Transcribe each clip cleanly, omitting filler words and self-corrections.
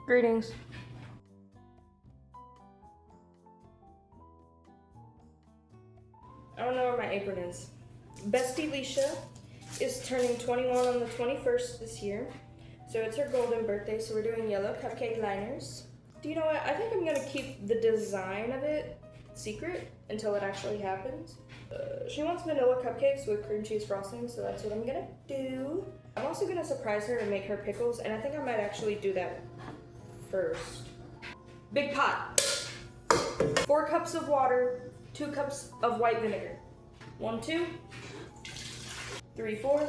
Greetings. I don't know where my apron is. Bestie Lesha is turning 21 on the 21st this year. So it's her golden birthday, so we're doing yellow cupcake liners. Do you know what? I think I'm gonna keep the design of it secret until it actually happens. She wants vanilla cupcakes with cream cheese frosting, so that's what I'm gonna do. I'm also gonna surprise her and make her pickles, and I think I might actually do that first. Big pot. 4 cups of water, 2 cups of white vinegar. 1, 2, 3, 4.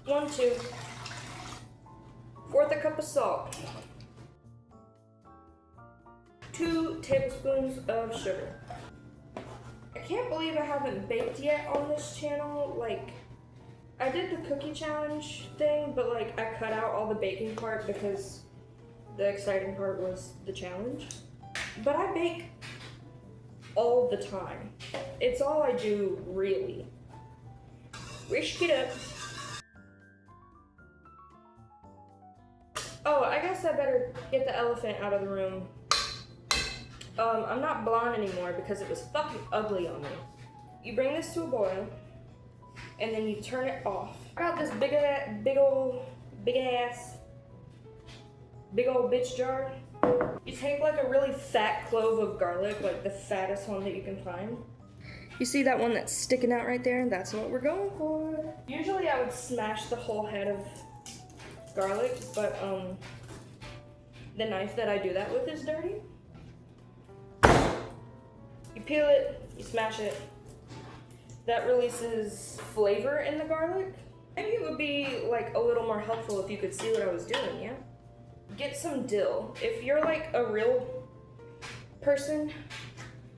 1, 2. 1/4 a cup of salt. 2 tablespoons of sugar. I can't believe I haven't baked yet on this channel. Like, I did the cookie challenge thing, but like I cut out all the baking part because the exciting part was the challenge. But I bake all the time. It's all I do, really. Whisk it up. Oh, I guess I better get the elephant out of the room. I'm not blonde anymore because it was fucking ugly on me. You bring this to a boil, and then you turn it off. I got this big old bitch jar. You take like a really fat clove of garlic, like the fattest one that you can find. You see that one that's sticking out right there? That's what we're going for. Usually I would smash the whole head of garlic, but the knife that I do that with is dirty. You peel it, you smash it. That releases flavor in the garlic. Maybe it would be like a little more helpful if you could see what I was doing, yeah? Get some dill. If you're like a real person,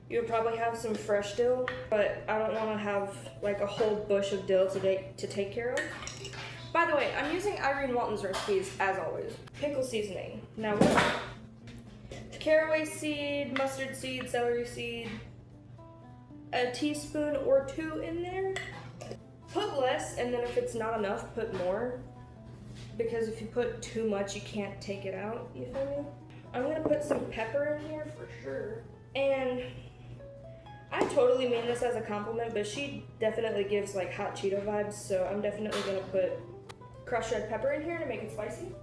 you would probably have some fresh dill, but I don't want to have like a whole bush of dill to take care of. By the way, I'm using Irene Walton's recipes as always. Pickle seasoning. Now what? Caraway seed, mustard seed, celery seed, a teaspoon or 2 in there. Put less, and then if it's not enough, put more. Because if you put too much, you can't take it out, you feel me? I'm gonna put some pepper in here for sure. And I totally mean this as a compliment, but she definitely gives like hot Cheeto vibes, so I'm definitely gonna put crushed red pepper in here to make it spicy.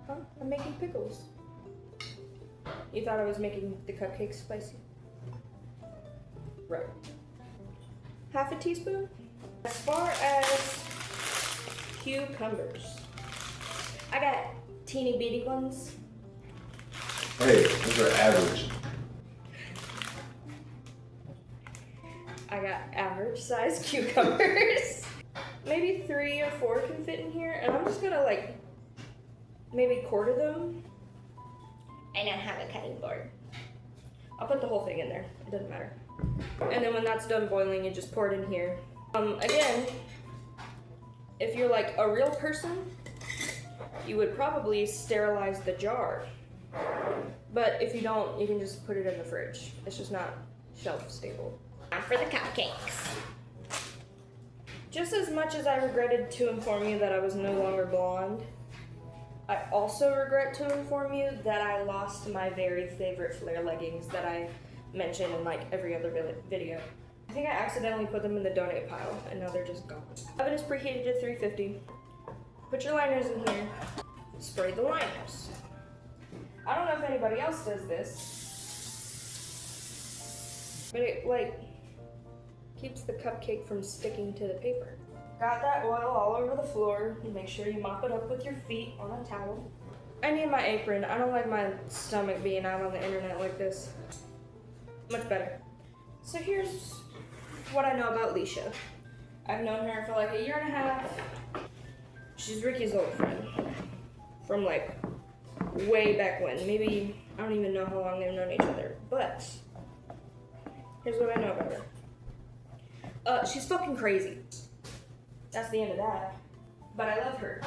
Huh? I'm making pickles. You thought I was making the cupcakes spicy? Right. 1/2 teaspoon. As far as cucumbers, I got teeny bitty ones. Hey, those are average. I got average sized cucumbers. Maybe 3 or 4 can fit in here, and I'm just gonna like maybe quarter them. I don't have a cutting board. I'll put the whole thing in there, it doesn't matter. And then when that's done boiling, you just pour it in here. Again, if you're like a real person, you would probably sterilize the jar. But if you don't, you can just put it in the fridge. It's just not shelf stable. Now for the cupcakes. Just as much as I regretted to inform you that I was no longer blonde, I also regret to inform you that I lost my very favorite flare leggings that I mentioned in like every other video. I think I accidentally put them in the donate pile and now they're just gone. Oven is preheated to 350. Put your liners in here. Spray the liners. I don't know if anybody else does this, but it like keeps the cupcake from sticking to the paper. Got that oil all over the floor. Make sure you mop it up with your feet on a towel. I need my apron. I don't like my stomach being out on the internet like this. Much better. So here's what I know about Lesha. I've known her for like 1.5 years. She's Ricky's old friend. From like way back when. Maybe, I don't even know how long they've known each other. But here's what I know about her. She's fucking crazy. That's the end of that. But I love her.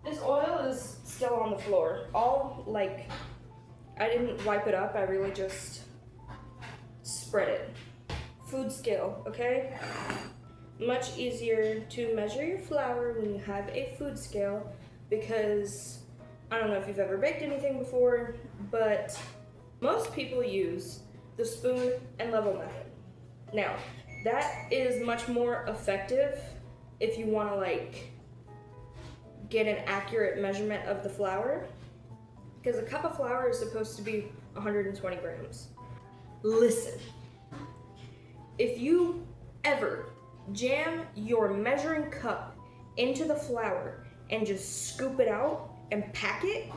This oil is still on the floor. All like, I didn't wipe it up. I really just spread it. Food scale, okay? much easier to measure your flour when you have a food scale, because I don't know if you've ever baked anything before, but most people use the spoon and level method. Now, that is much more effective if you want to like get an accurate measurement of the flour, because a cup of flour is supposed to be 120 grams. Listen, if you ever jam your measuring cup into the flour and just scoop it out and pack it,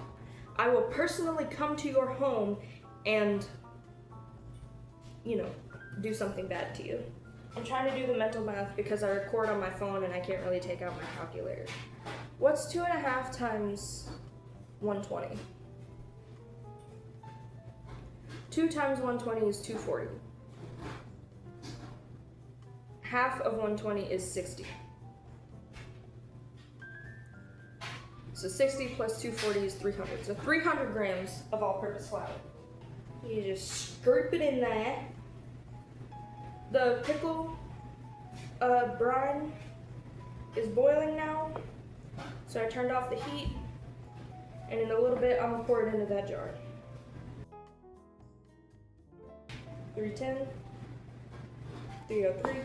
I will personally come to your home and, you know, do something bad to you. I'm trying to do the mental math because I record on my phone and I can't really take out my calculator. What's 2.5 times 120? 2 times 120 is 240. Half of 120 is 60. So 60 plus 240 is 300. So 300 grams of all-purpose flour. You just scoop it in there. The pickle brine is boiling now. So I turned off the heat. And in a little bit, I'm gonna pour it into that jar. 310, 303.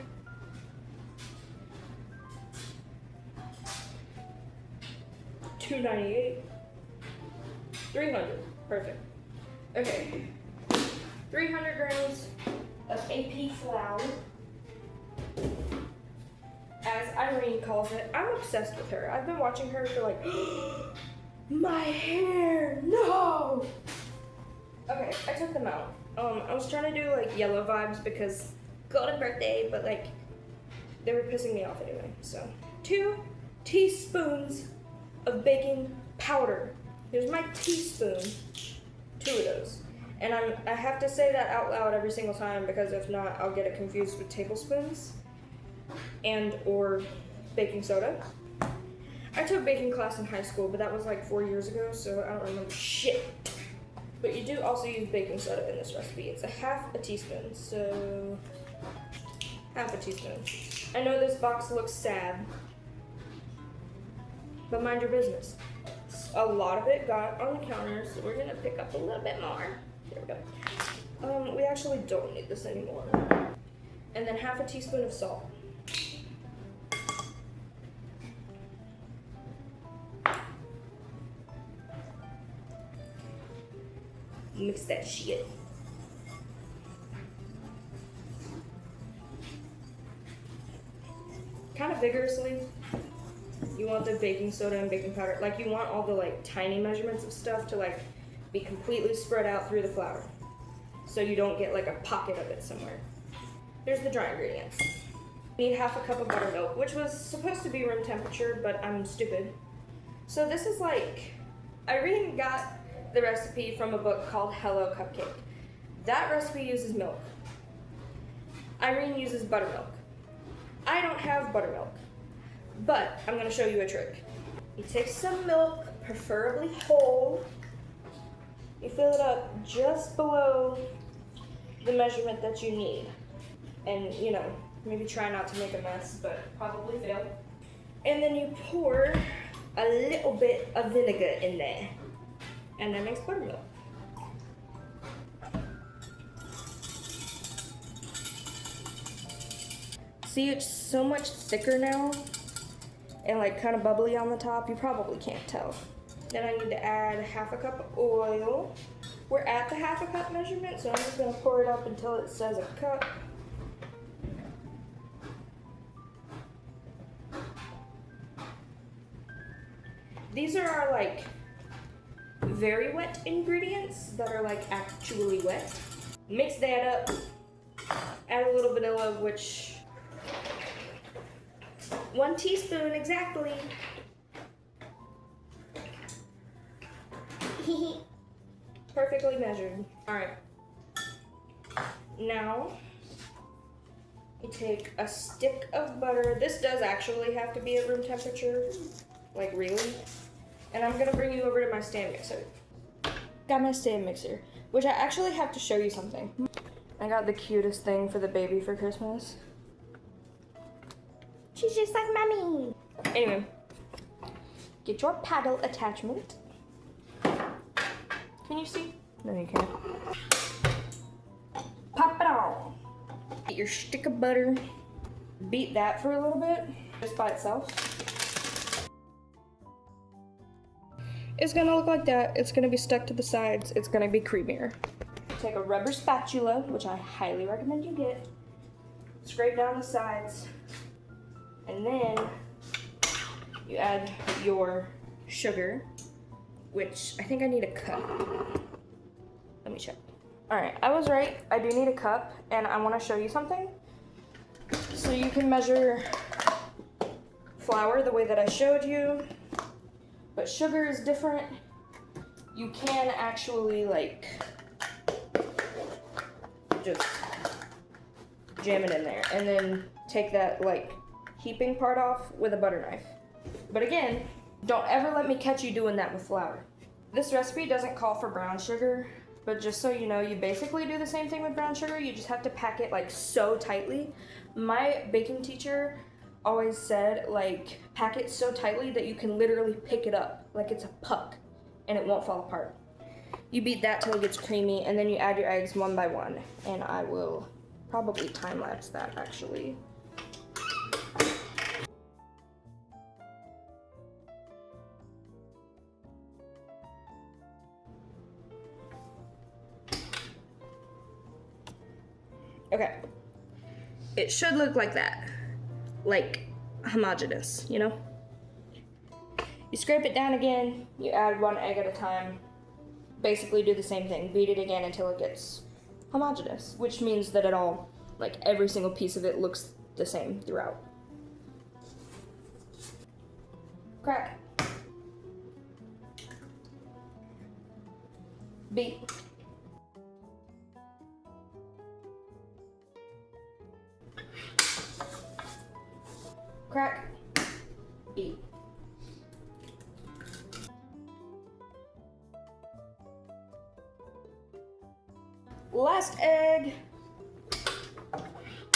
298, 300, perfect. Okay, 300 grams of AP flour, as Irene calls it. I'm obsessed with her. I've been watching her for like, my hair, no! Okay, I took them out. I was trying to do like yellow vibes because golden birthday, but like, they were pissing me off anyway, so. 2 teaspoons of baking powder. Here's my teaspoon, 2 of those. And I have to say that out loud every single time, because if not, I'll get it confused with tablespoons and or baking soda. I took baking class in high school, but that was like 4 years ago, so I don't remember shit. But you do also use baking soda in this recipe. It's 1/2 teaspoon, so 1/2 teaspoon. I know this box looks sad, but mind your business. A lot of it got on the counter, so we're gonna pick up a little bit more. There we go. We actually don't need this anymore. And then 1/2 teaspoon of salt. Mix that shit. Kind of vigorously. You want the baking soda and baking powder, like you want all the like tiny measurements of stuff to like be completely spread out through the flour, so you don't get like a pocket of it somewhere. Here's the dry ingredients. Need 1/2 cup of buttermilk, which was supposed to be room temperature, but I'm stupid. So this is like, Irene got the recipe from a book called Hello Cupcake. That recipe uses milk. Irene uses buttermilk. I don't have buttermilk, but I'm gonna show you a trick. You take some milk, preferably whole. You fill it up just below the measurement that you need. And you know, maybe try not to make a mess, but probably fail. And then you pour a little bit of vinegar in there. And that makes buttermilk. See, it's so much thicker now and like kind of bubbly on the top. You probably can't tell. Then I need to add 1/2 cup of oil. We're at the 1/2 cup measurement, so I'm just gonna pour it up until it says a cup. These are our like very wet ingredients that are like actually wet. Mix that up, add a little vanilla, which 1 teaspoon exactly. Perfectly measured. All right. Now you take a stick of butter. This does actually have to be at room temperature, like really. And I'm gonna bring you over to my stand mixer. Got my stand mixer, which I actually have to show you something. I got the cutest thing for the baby for Christmas. She's just like mommy. Anyway, get your paddle attachment. Can you see? No, you can't. Pop it on. Get your stick of butter. Beat that for a little bit, just by itself. It's gonna look like that. It's gonna be stuck to the sides. It's gonna be creamier. Take a rubber spatula, which I highly recommend you get. Scrape down the sides. And then you add your sugar, which I think I need a cup. Let me check. All right, I was right. I do need a cup, and I want to show you something. So you can measure flour the way that I showed you, but sugar is different. You can actually like just jam it in there and then take that like heaping part off with a butter knife. But again, don't ever let me catch you doing that with flour. This recipe doesn't call for brown sugar, but just so you know, you basically do the same thing with brown sugar. You just have to pack it like so tightly. My baking teacher always said like pack it so tightly that you can literally pick it up like it's a puck and it won't fall apart. You beat that till it gets creamy, and then you add your eggs one by one, and I will probably time lapse that actually. Okay, it should look like that, like homogeneous, you know? You scrape it down again, you add one egg at a time, basically do the same thing, beat it again until it gets homogeneous, which means that it all, like every single piece of it looks the same throughout. Crack. Beat. Crack. Beat. Last egg.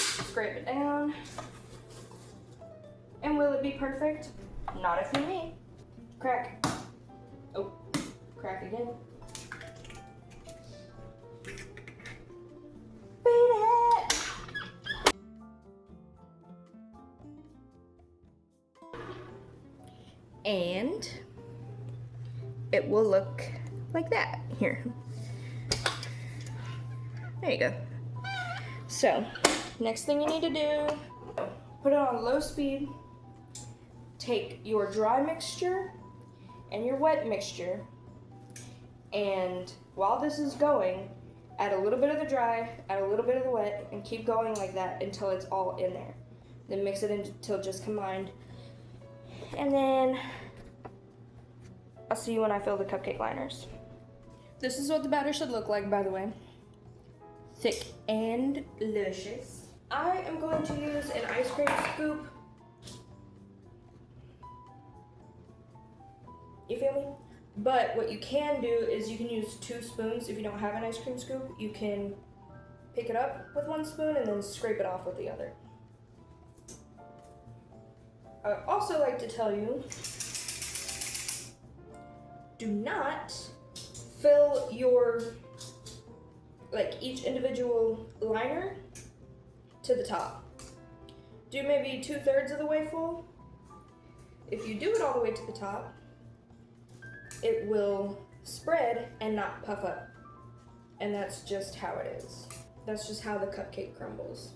Scrape it down. And will it be perfect? Not if you're me. Crack. Oh, crack again. Beat it! And it will look like that. Here. There you go. So, next thing you need to do, put it on low speed, take your dry mixture and your wet mixture, and while this is going, add a little bit of the dry, add a little bit of the wet, and keep going like that until it's all in there. Then mix it until just combined. And then I'll see you when I fill the cupcake liners. This is what the batter should look like, by the way. Thick and luscious. I am going to use an ice cream scoop. You feel me? But what you can do is you can use 2 spoons. If you don't have an ice cream scoop, you can pick it up with 1 spoon and then scrape it off with the other. I would also like to tell you, do not fill your, like each individual liner to the top. Do maybe 2/3 of the way full. If you do it all the way to the top, it will spread and not puff up. And that's just how it is. That's just how the cupcake crumbles.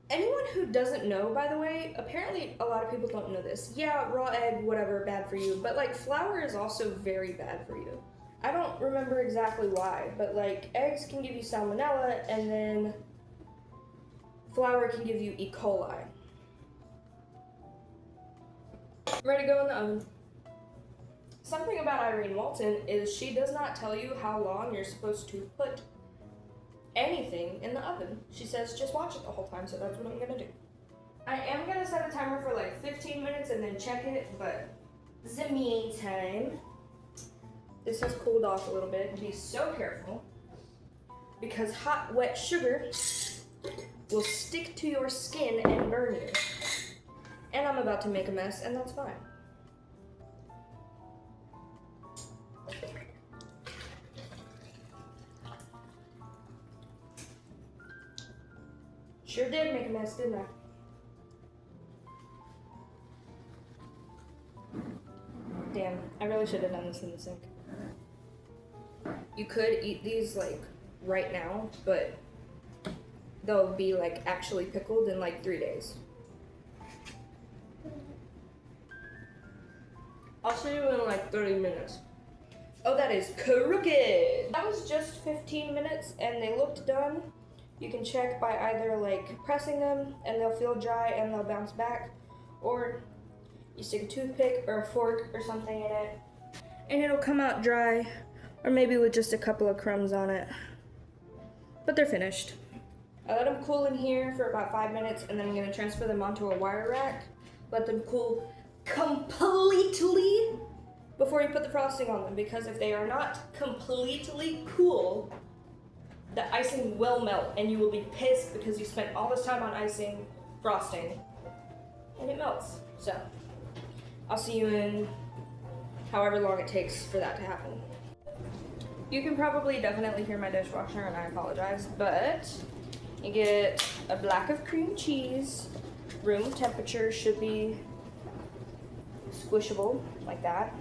Anyone who doesn't know, by the way, apparently a lot of people don't know this. Yeah, raw egg, whatever, bad for you, but like flour is also very bad for you. I don't remember exactly why, but like eggs can give you salmonella, and then flour can give you E. coli. Ready to go in the oven. Something about Irene Walton is she does not tell you how long you're supposed to put anything in the oven. She says just watch it the whole time, so that's what I'm gonna do. I am gonna set a timer for like 15 minutes and then check it, but the meantime, this has cooled off a little bit. Be so careful. because hot, wet sugar will stick to your skin and burn you. And I'm about to make a mess, and that's fine. Sure did make a mess, didn't I? Damn, I really should have done this in the sink. You could eat these like right now, but they'll be like actually pickled in like 3 days. I'll see you in like 30 minutes. Oh, that is crooked. That was just 15 minutes and they looked done. You can check by either like pressing them and they'll feel dry and they'll bounce back, or you stick a toothpick or a fork or something in it and it'll come out dry, or maybe with just a couple of crumbs on it. But they're finished. I let them cool in here for about 5 minutes and then I'm gonna transfer them onto a wire rack. Let them cool completely before you put the frosting on them, because if they are not completely cool, the icing will melt and you will be pissed because you spent all this time on icing frosting and it melts. So I'll see you in however long it takes for that to happen. You can probably definitely hear my dishwasher and I apologize, but you get a block of cream cheese, room temperature, should be squishable like that.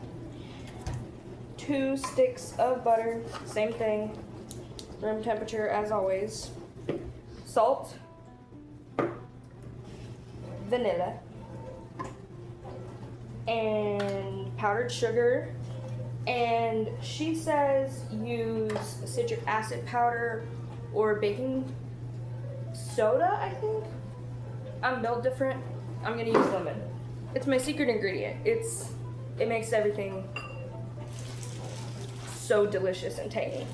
2 sticks of butter, same thing, room temperature as always. Salt, vanilla, and powdered sugar. And she says use citric acid powder or baking soda, I think. I'm built different. I'm gonna use lemon. It's my secret ingredient. It makes everything so delicious and tangy.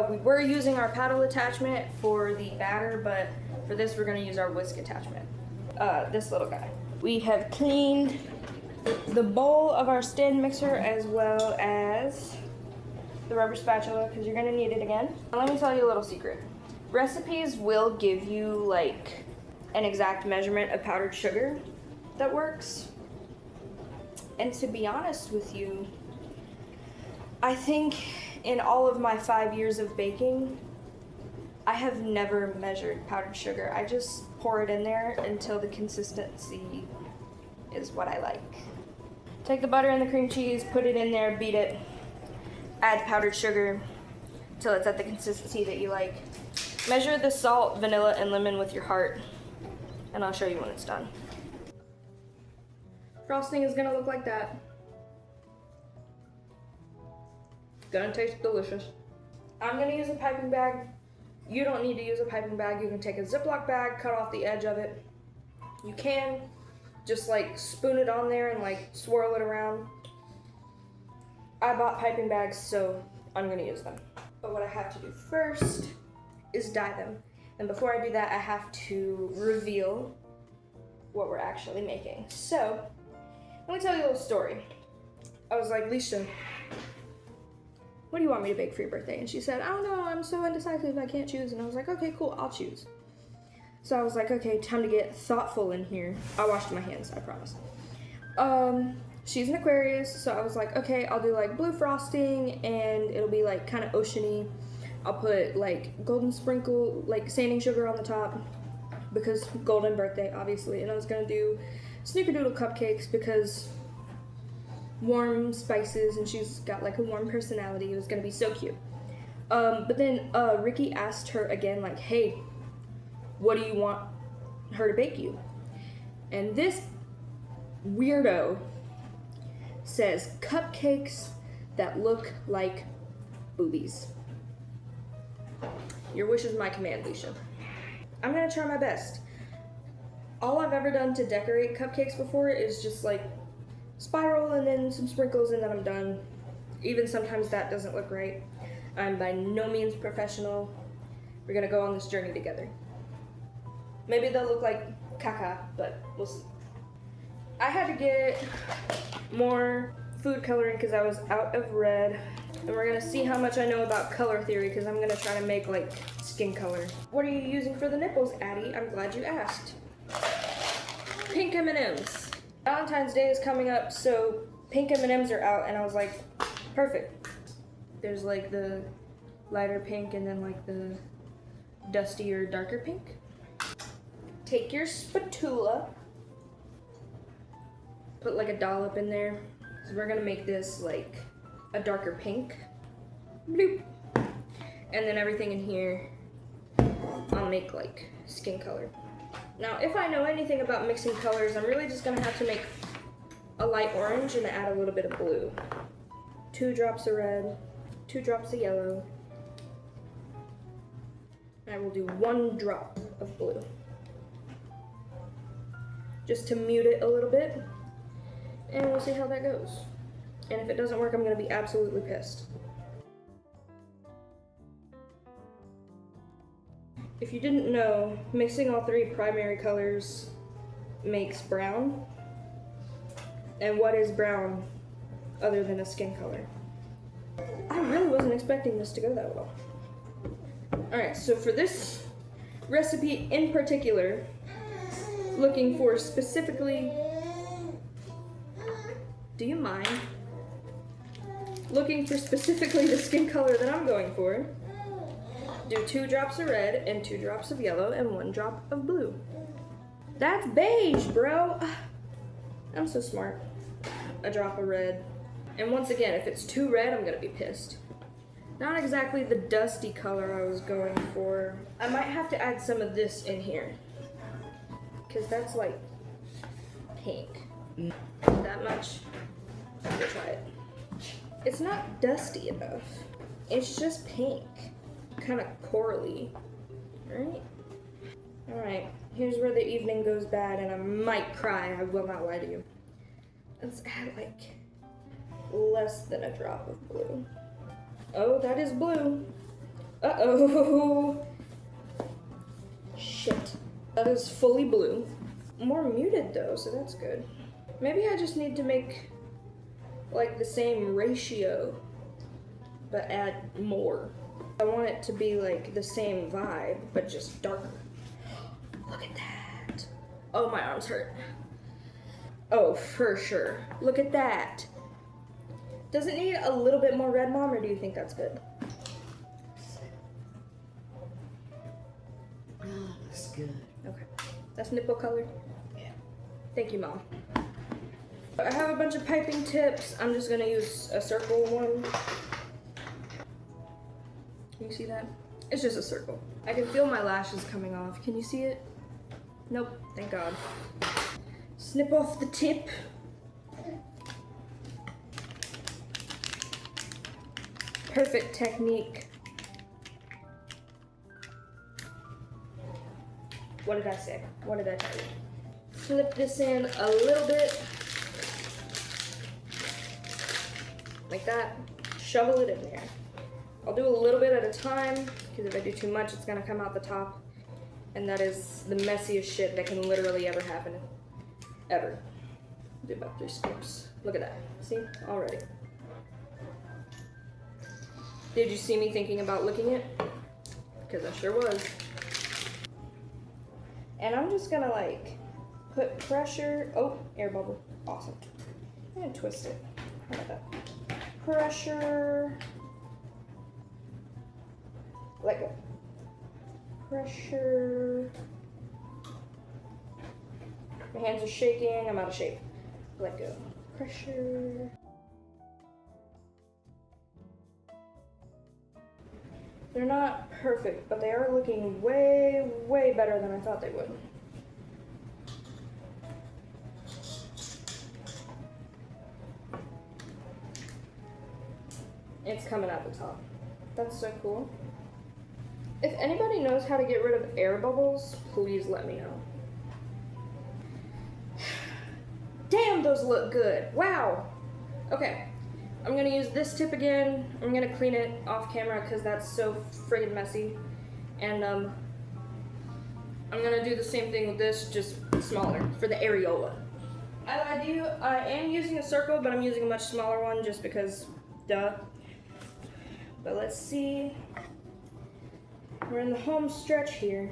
We were using our paddle attachment for the batter, but for this we're gonna use our whisk attachment. This little guy. We have cleaned the bowl of our stand mixer as well as the rubber spatula, because you're gonna need it again. Now, let me tell you a little secret. Recipes will give you like an exact measurement of powdered sugar that works. And to be honest with you, I think in all of my 5 years of baking, I have never measured powdered sugar. I just pour it in there until the consistency is what I like. Take the butter and the cream cheese, put it in there, beat it, add powdered sugar till it's at the consistency that you like. Measure the salt, vanilla, and lemon with your heart, and I'll show you when it's done. Frosting is gonna look like that. Gonna taste delicious. I'm gonna use a piping bag. You don't need to use a piping bag. You can take a Ziploc bag, cut off the edge of it. You can just like spoon it on there and like swirl it around. I bought piping bags, so I'm gonna use them. But what I have to do first is dye them. And before I do that, I have to reveal what we're actually making. So, let me tell you a little story. I was like, Lesha, what do you want me to bake for your birthday? And she said, I don't know, I'm so indecisive, I can't choose. And I was like, okay, cool, I'll choose. So I was like, okay, time to get thoughtful in here. I washed my hands, I promise. She's an Aquarius, so I was like, okay, I'll do like blue frosting and it'll be like kind of oceany. I'll put like golden sprinkle, like sanding sugar on the top because golden birthday, obviously. And I was gonna do snickerdoodle cupcakes because warm spices and she's got like a warm personality. It was gonna be so cute. But then Ricky asked her again, like, hey, what do you want her to bake you? And this weirdo says cupcakes that look like boobies. Your wish is my command, Lesha. I'm gonna try my best. All I've ever done to decorate cupcakes before is just like spiral and then some sprinkles and then I'm done. Even sometimes that doesn't look right. I'm by no means professional. We're gonna go on this journey together. Maybe they'll look like caca, but we'll see. I had to get more food coloring because I was out of red. And we're gonna see how much I know about color theory because I'm gonna try to make like skin color. What are you using for the nipples, Addie? I'm glad you asked. Pink M&Ms. Valentine's Day is coming up, so pink M&Ms are out, and I was like, perfect. There's like the lighter pink and then like the dustier, darker pink. Take your spatula, put like a dollop in there. So we're gonna make this like a darker pink. Bloop. And then everything in here, I'll make like skin color. Now, if I know anything about mixing colors, I'm really just gonna have to make a light orange and add a little bit of blue. 2 drops of red, 2 drops of yellow. I will do 1 drop of blue. Just to mute it a little bit. And we'll see how that goes. And if it doesn't work, I'm gonna be absolutely pissed. If you didn't know, mixing all 3 primary colors makes brown. And what is brown other than a skin color? I really wasn't expecting this to go that well. Alright, so for this recipe in particular, looking for specifically, do you mind? Looking for specifically the skin color that I'm going for, do 2 drops of red and 2 drops of yellow and 1 drop of blue. That's beige, bro. I'm so smart. A drop of red. And once again, if it's too red, I'm gonna be pissed. Not exactly the dusty color I was going for. I might have to add some of this in here, because that's like pink. That much. I'm gonna try it. It's not dusty enough. It's just pink. Kind of corally. Alright? Alright, here's where the evening goes bad and I might cry, I will not lie to you. Let's add like less than a drop of blue. Oh, that is blue. Uh-oh. Shit. That is fully blue. More muted though, so that's good. Maybe I just need to make like the same ratio, but add more. I want it to be like the same vibe, but just darker. Look at that. Oh, my arms hurt. Oh, for sure. Look at that. Does it need a little bit more red, Mom, or do you think that's good? Oh, that's good. Okay. That's nipple color? Yeah. Thank you, Mom. I have a bunch of piping tips. I'm just gonna use a circle one. Can you see that? It's just a circle. I can feel my lashes coming off. Can you see it? Nope, thank God. Snip off the tip. Perfect technique. What did I say? What did I tell you? Flip this in a little bit. Like that. Shovel it in there. I'll do a little bit at a time, because if I do too much, it's gonna come out the top. And that is the messiest shit that can literally ever happen. Ever. Do about 3 scoops. Look at that. See? Already. Did you see me thinking about licking it? Because I sure was. And I'm just gonna like put pressure. Oh, air bubble. Awesome. I'm gonna twist it. How about that? Pressure. Let go. Pressure. My hands are shaking. I'm out of shape. Let go. Pressure. They're not perfect, but they are looking way, way better than I thought they would. It's coming out the top. That's so cool. If anybody knows how to get rid of air bubbles, please let me know. Damn, those look good. Wow. Okay, I'm gonna use this tip again. I'm gonna clean it off camera because that's so friggin' messy. And I'm gonna do the same thing with this, just smaller, for the areola. I am using a circle, but I'm using a much smaller one just because, duh. But let's see. We're in the home stretch here.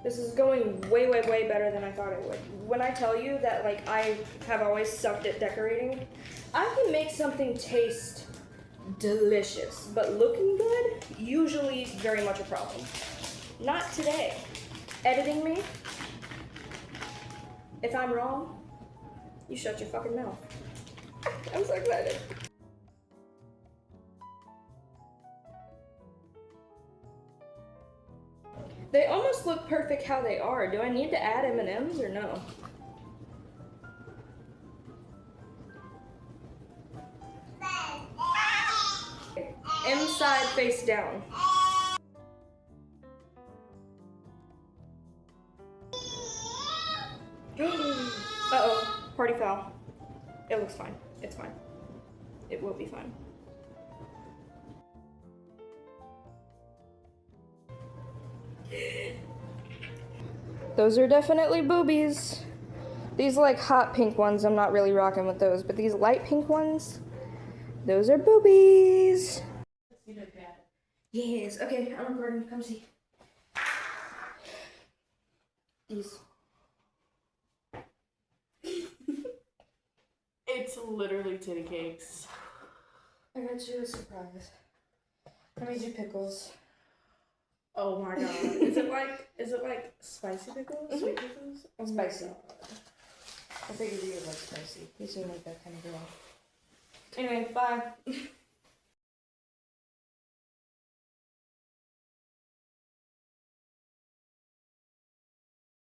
This is going way, way, way better than I thought it would. When I tell you that, like, I have always sucked at decorating, I can make something taste delicious, but looking good, usually very much a problem. Not today. Editing me? If I'm wrong, you shut your fucking mouth. I'm so excited. They almost look perfect how they are. Do I need to add M&Ms or no? M side face down. Uh-oh, party foul. It looks fine. It's fine. It will be fine. Those are definitely boobies. These like hot pink ones, I'm not really rocking with those, but these light pink ones, those are boobies. Yes, okay, I'm recording, come see. These. It's literally titty cakes. I got you a surprise. I made you pickles. Oh my god. Is it like spicy pickles? Sweet pickles? Oh, spicy. I figured you would like spicy. You seem like that kind of girl. Anyway, bye.